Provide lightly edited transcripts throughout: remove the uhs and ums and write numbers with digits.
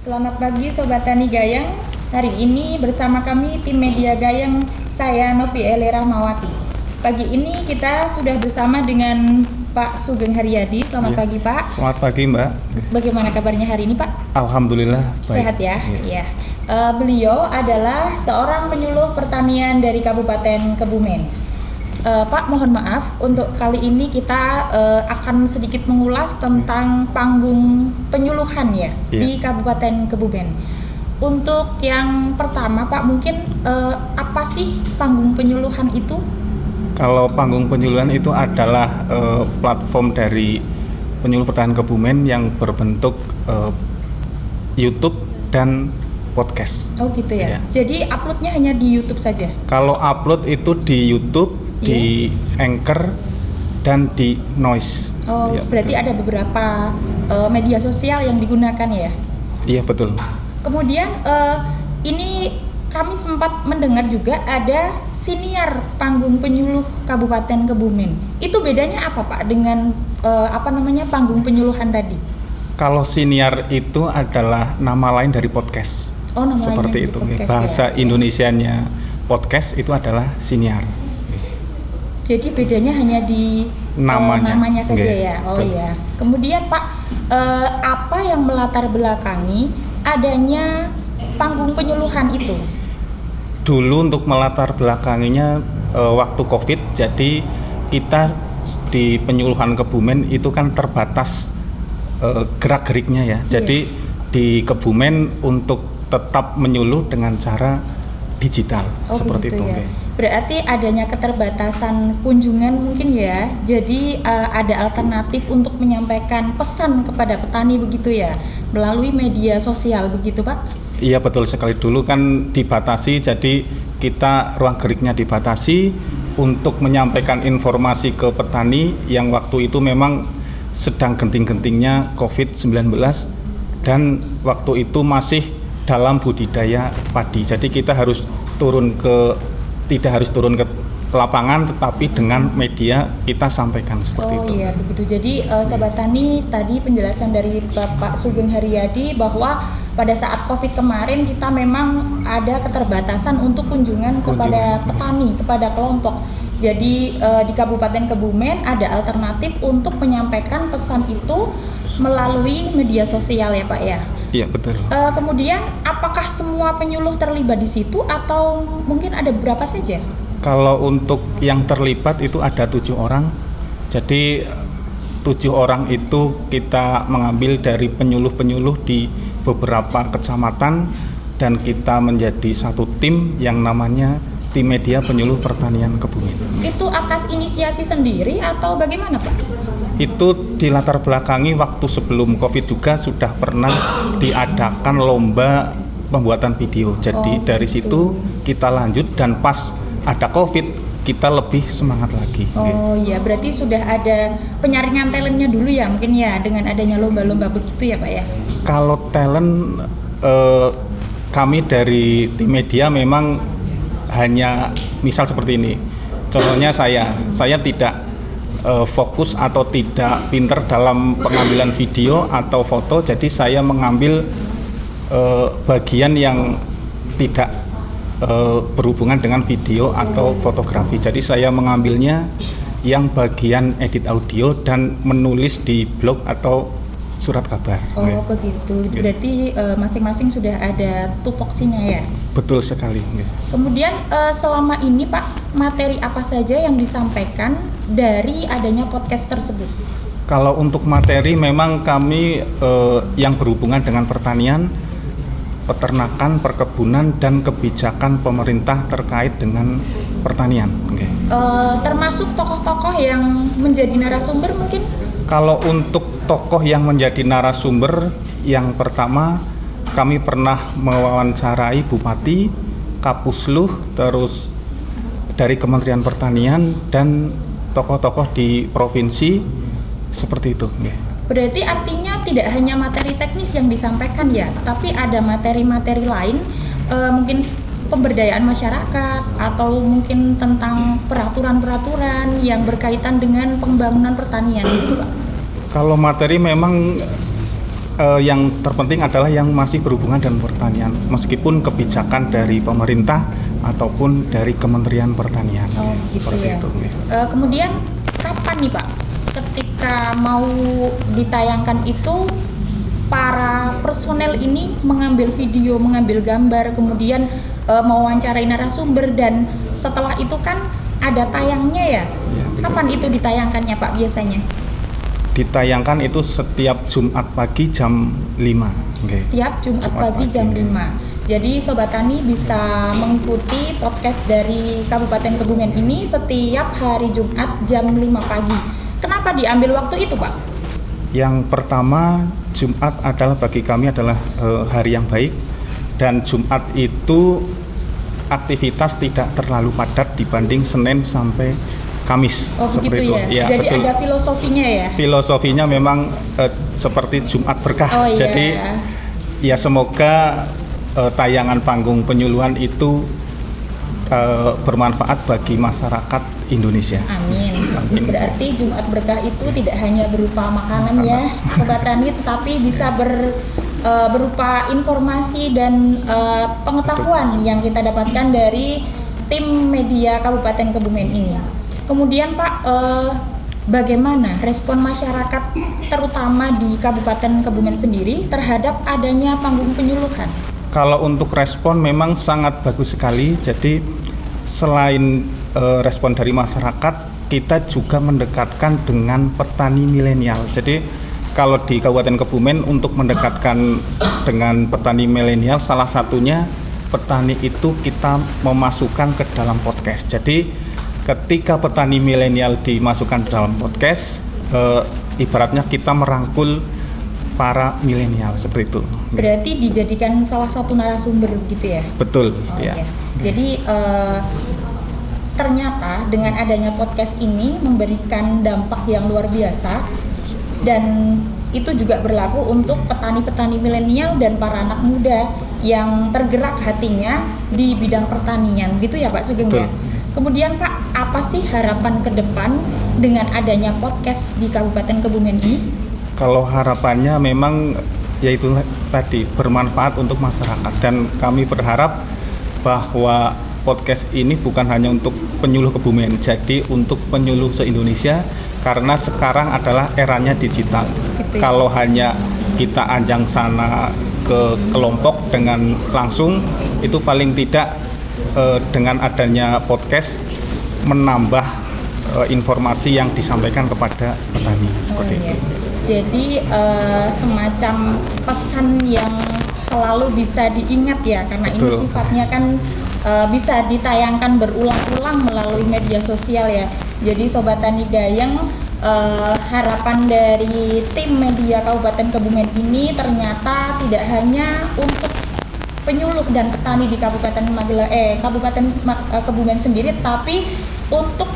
Selamat pagi Sobat Tani Gayeng. Hari ini bersama kami tim media Gayeng, saya Novi Ele Rahmawati. Pagi ini kita sudah bersama dengan Pak Sugeng Haryadi. Selamat pagi Pak. Selamat pagi Mbak. Bagaimana kabarnya hari ini Pak? Alhamdulillah baik. Sehat ya? Iya. Beliau adalah seorang penyuluh pertanian dari Kabupaten Kebumen. Pak, mohon maaf, untuk kali ini kita akan sedikit mengulas tentang panggung penyuluhan ya di Kabupaten Kebumen. Untuk yang pertama Pak, mungkin apa sih panggung penyuluhan itu? Kalau panggung penyuluhan itu adalah platform dari penyuluh pertanian Kebumen yang berbentuk YouTube dan podcast. Oh gitu ya? Jadi uploadnya hanya di YouTube saja? Kalau upload itu di YouTube, di Anchor, dan di Noise. Oh, berarti betul. Ada beberapa media sosial yang digunakan ya? Iya, betul. Kemudian ini kami sempat mendengar juga ada siniar panggung penyuluh Kabupaten Kebumen. Itu bedanya apa Pak dengan panggung penyuluhan tadi? Kalau siniar itu adalah nama lain dari podcast. Oh, nama seperti lain itu. Podcast, bahasa Indonesianya podcast itu adalah siniar. Jadi bedanya hanya di namanya saja ya. Oh iya. Kemudian Pak, apa yang melatar belakangi adanya panggung penyuluhan itu? Dulu untuk melatar belakanginya waktu COVID, jadi kita di penyuluhan Kebumen itu kan terbatas gerak-geriknya ya. Jadi di Kebumen untuk tetap menyuluh dengan cara digital seperti gitu itu. Ya. Berarti adanya keterbatasan kunjungan mungkin ya. Jadi ada alternatif untuk menyampaikan pesan kepada petani begitu ya, melalui media sosial begitu Pak? Iya betul sekali. Dulu kan dibatasi, jadi kita ruang geriknya dibatasi untuk menyampaikan informasi ke petani yang waktu itu memang sedang genting-gentingnya COVID-19 dan waktu itu masih dalam budidaya padi. Jadi kita harus tidak harus turun ke lapangan, tetapi dengan media kita sampaikan seperti itu. Oh iya begitu. Jadi Sobat Tani, tadi penjelasan dari Bapak Sugeng Haryadi bahwa pada saat COVID kemarin kita memang ada keterbatasan untuk kunjungan kepada petani, kepada kelompok. Jadi di Kabupaten Kebumen ada alternatif untuk menyampaikan pesan itu melalui media sosial ya Pak ya? Iya betul. Kemudian apakah semua penyuluh terlibat di situ atau mungkin ada berapa saja? Kalau untuk yang terlibat itu ada 7 orang. Jadi 7 orang itu kita mengambil dari penyuluh-penyuluh di beberapa kecamatan dan kita menjadi satu tim yang namanya tim media penyuluh pertanian Kebumen. Itu atas inisiasi sendiri atau bagaimana Pak? Itu dilatar belakangi waktu sebelum COVID juga sudah pernah diadakan lomba pembuatan video. Jadi dari situ kita lanjut dan pas ada COVID kita lebih semangat lagi. Oh iya, berarti sudah ada penyaringan talentnya dulu ya mungkin ya dengan adanya lomba-lomba begitu ya Pak ya? Kalau talent kami dari tim media memang hanya misal seperti ini. Contohnya saya tidak fokus atau tidak pinter dalam pengambilan video atau foto, jadi saya mengambil bagian yang tidak berhubungan dengan video atau fotografi. Jadi saya mengambilnya yang bagian edit audio dan menulis di blog atau surat kabar. Oh begitu. Berarti masing-masing sudah ada tupoksinya ya? Betul sekali. Kemudian selama ini Pak, materi apa saja yang disampaikan dari adanya podcast tersebut? Kalau untuk materi memang kami yang berhubungan dengan pertanian, peternakan, perkebunan, dan kebijakan pemerintah terkait dengan pertanian. Termasuk tokoh-tokoh yang menjadi narasumber mungkin? Kalau untuk tokoh yang menjadi narasumber, yang pertama kami pernah mewawancarai Bupati, Kapusluh, terus dari Kementerian Pertanian dan tokoh-tokoh di provinsi seperti itu. Berarti artinya tidak hanya materi teknis yang disampaikan ya, tapi ada materi-materi lain, mungkin pemberdayaan masyarakat atau mungkin tentang peraturan-peraturan yang berkaitan dengan pembangunan pertanian gitu Pak? Kalau materi memang yang terpenting adalah yang masih berhubungan dengan pertanian, meskipun kebijakan dari pemerintah ataupun dari Kementerian Pertanian. Oh, gitu seperti ya. itu. Kemudian kapan nih Pak, ketika mau ditayangkan itu para personel ini mengambil video, mengambil gambar, kemudian mewawancarai narasumber, dan setelah itu kan ada tayangnya ya? Ya, Kapan itu ditayangkannya Pak biasanya? Ditayangkan itu setiap Jumat pagi jam 5. Okay. Tiap Jumat pagi jam 5. Jadi Sobat Tani bisa mengikuti podcast dari Kabupaten Kebumen ini setiap hari Jumat jam 5 pagi. Kenapa diambil waktu itu Pak? Yang pertama, Jumat adalah bagi kami adalah hari yang baik, dan Jumat itu aktivitas tidak terlalu padat dibanding Senin sampai Kamis. Oh begitu seperti itu. Ya, jadi betul. Ada filosofinya ya? Filosofinya memang seperti Jumat berkah. Oh, iya. Jadi ya semoga tayangan panggung penyuluhan itu bermanfaat bagi masyarakat Indonesia. Amin. Berarti Jumat berkah itu tidak hanya berupa makanan ya Sobat Tani, tetapi bisa berupa informasi dan pengetahuan yang kita dapatkan dari tim media Kabupaten Kebumen ini. Kemudian Pak, bagaimana respon masyarakat terutama di Kabupaten Kebumen sendiri terhadap adanya panggung penyuluhan? Kalau untuk respon memang sangat bagus sekali. Jadi selain respon dari masyarakat, kita juga mendekatkan dengan petani milenial. Jadi kalau di Kabupaten Kebumen untuk mendekatkan dengan petani milenial, salah satunya petani itu kita memasukkan ke dalam podcast. Jadi ketika petani milenial dimasukkan ke dalam podcast, ibaratnya kita merangkul para milenial seperti itu. Berarti dijadikan salah satu narasumber gitu ya? Betul. Oh, ya. Iya. Jadi ternyata dengan adanya podcast ini memberikan dampak yang luar biasa, dan itu juga berlaku untuk petani-petani milenial dan para anak muda yang tergerak hatinya di bidang pertanian, gitu ya Pak Sugeng ya? Kemudian Pak, apa sih harapan ke depan dengan adanya podcast di Kabupaten Kebumen ini? Kalau harapannya memang yaitu tadi bermanfaat untuk masyarakat, dan kami berharap bahwa podcast ini bukan hanya untuk penyuluh Kebumen, jadi untuk penyuluh se-Indonesia, karena sekarang adalah eranya digital. Gitu ya? Kalau hanya kita ajang sana ke kelompok dengan langsung, itu paling tidak dengan adanya podcast menambah informasi yang disampaikan kepada petani seperti itu. Jadi semacam pesan yang selalu bisa diingat ya, karena Betul. Ini sifatnya kan bisa ditayangkan berulang-ulang melalui media sosial ya. Jadi Sobat Tani Gayeng, harapan dari tim media Kabupaten Kebumen ini ternyata tidak hanya untuk penyuluh dan petani di Kabupaten Kebumen sendiri, tapi untuk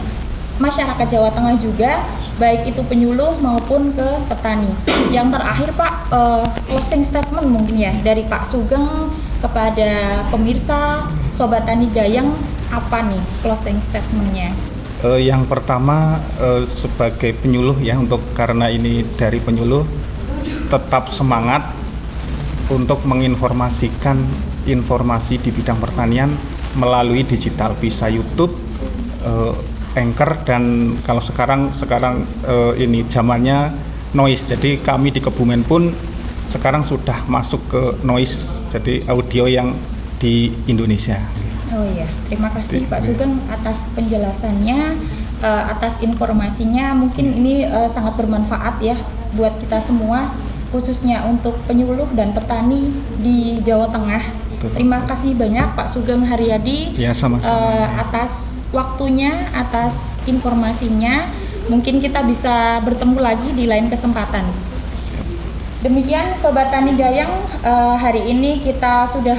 masyarakat Jawa Tengah juga, baik itu penyuluh maupun ke petani. Yang terakhir Pak, closing statement mungkin ya dari Pak Sugeng kepada pemirsa Sobat Tani Gayeng, apa nih closing statementnya? Yang pertama, sebagai penyuluh ya, karena ini dari penyuluh, tetap semangat untuk menginformasikan informasi di bidang pertanian melalui digital, bisa YouTube, Anchor, dan kalau sekarang ini zamannya noise. Jadi kami di Kebumen pun sekarang sudah masuk ke noise, jadi audio yang di Indonesia. Oh iya, terima kasih Pak Sugeng atas penjelasannya, atas informasinya. Mungkin ini sangat bermanfaat ya buat kita semua, khususnya untuk penyuluh dan petani di Jawa Tengah. Terima kasih banyak Pak Sugeng Haryadi ya, sama-sama. Atas waktunya, atas informasinya. Mungkin kita bisa bertemu lagi di lain kesempatan. Demikian Sobat Tani Gayeng, hari ini kita sudah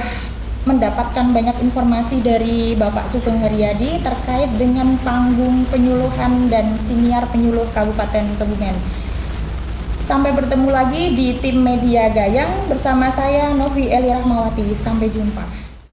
mendapatkan banyak informasi dari Bapak Sugeng Haryadi terkait dengan panggung penyuluhan dan siniar penyuluh Kabupaten Kebumen. Sampai bertemu lagi di tim media Gayeng bersama saya Novi Eli Rahmawati. Sampai jumpa.